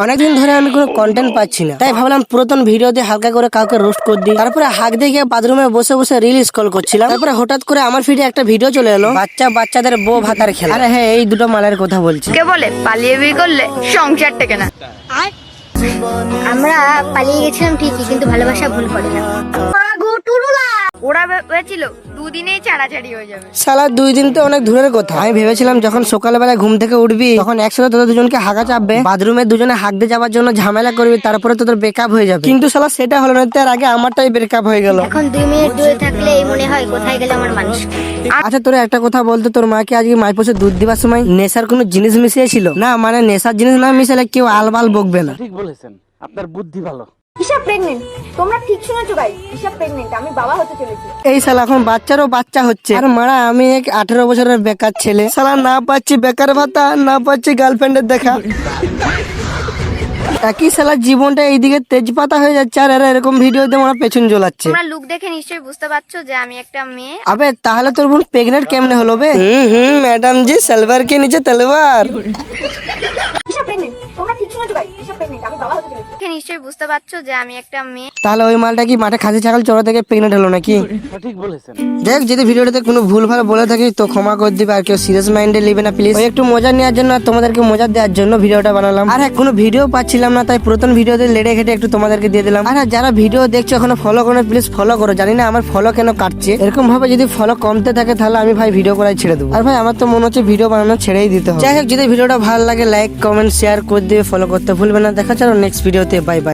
অনেকদিন ধরে আমি কোনো কন্টেন্ট পাচ্ছি না, তাই ভাবলাম পুরাতন ভিডিও দিয়ে হালকা করে কাউকে রোস্ট করে দিই। তারপরে হাঁক দিয়ে বাথরুমে বসে বসে রিল স্ক্রল করছিলাম। তারপরে হঠাৎ করে আমার ফিডে একটা ভিডিও চলে এলো, বাচ্চাদের বউ ভাতার খেলা। আরে হ্যাঁ, এই দুটো মালের কথা বলছি। কে বলে পালিয়ে বিয়ে করলে সংসার টেকে না? আমরা পালিয়ে গেছিলাম ঠিকই, কিন্তু ভালোবাসা ভুল করে না। ওরা ভেবেছিল দুদিনেই ছাড়াছাড়ি হয়ে যাবে। শালা 2 দিন তো অনেক দূরের কথা। আমি ভেবেছিলাম যখন সকালবেলা ঘুম থেকে উঠবি তখন একসাথে তোদের দুজনকে হাগা চাপবে, বাথরুমে দুজনে হাঁক দিয়ে যাওয়ার জন্য ঝামেলা করবি, তারপরে তোদের ব্রেকআপ হয়ে যাবে। কিন্তু শালা সেটা হলো না, তার আগে আমারটাই ব্রেকআপ হয়ে গেল। এখন 2 মিনিট দূরে থাকলে এই মনে হয় কোথায় গেল আমার মানুষ। আচ্ছা, তোর একটা কথা বলতো, তোর মাকে আজকে মাইপোষে দুধ দিবার সময় নেশার কোনো জিনিস মিশিয়েছিল? না মানে নেশার জিনিস না মিশালে কেউ আলবাল বকবে না। ঠিক বলেছেন, আপনার বুদ্ধি ভালো। ঈশা প্রেগনেন্ট। তোমরা ঠিক শুনেছো গাইস, ঈশা প্রেগনেন্ট। আমি বাবা হতে চলেছি। এই শালা এখন বাচ্চারও বাচ্চা হচ্ছে। আর মারা আমি এক 18 বছরের বেকার ছেলে, শালা না পাচ্ছি বেকার ভাতা, না পাচ্ছি গার্লফ্রেন্ডের দেখা। একই শালা জীবনটা এইদিকে তেজপাতা হয়ে যাচ্ছে, আর এরা এরকম ভিডিও দিয়ে আমার পেছন জ্বলাচ্ছে। তোমরা লুক দেখে নিশ্চয়ই বুঝতে পারছো যে আমি একটা মেয়ে। আবে তাহলে তোর বোন প্রেগনেন্ট কেমনে হলো বে? ম্যাডাম জি, সালবার के नीचे तलवार। ঈশা প্রেগনেন্ট। তোমরা ঠিক শুনেছো গাইস, ঈশা প্রেগনেন্ট। আমি বাবা হতে চলেছি। দেখে নিশ্চয়ই বুঝতে পারছো যে আমি একটা মেয়ে। তাহলে ওই মালটা কি মাঠে খাসি ছাগল চড়া থেকে প্রেগনেন্ট হলো নাকি? ঠিক বলেছেন। দেখ, যদি ভিডিওটাতে কোনো ভুল ভাল বলে থাকি তো ক্ষমা করে দিবে, আর কেউ সিরিয়াস মাইন্ডে নেবে না প্লিজ। একটু মজা নেওয়ার জন্য আর তোমাদেরকে মজা দেওয়ার জন্য ভিডিওটা বানালাম। আর হ্যাঁ, কোনো ভিডিও পাচ্ছিলাম না, তাই পুরাতন ভিডিওতে লেড়ে ঘেটে একটু তোমাদেরকে দিয়ে দিলাম। আর হ্যাঁ, যারা ভিডিও দেখছো এখনো ফলো করো, প্লিজ ফলো করো। জানি না আমার ফলো কেন কাটছে, এরকম ভাবে যদি ফলো কমতে থাকে তাহলে আমি ভাই ভিডিও করাই ছেড়ে দেবো। আর ভাই আমার তো মনে হচ্ছে ভিডিও বানানো ছেড়েই দিতে হবে। যাই হোক, যদি ভিডিওটা ভালো লাগে লাইক কমেন্ট শেয়ার করে দিয়ে ফলো করতে ভুলবে না। দেখা চলো নেক্সট ভিডিওতে, বাই বাই।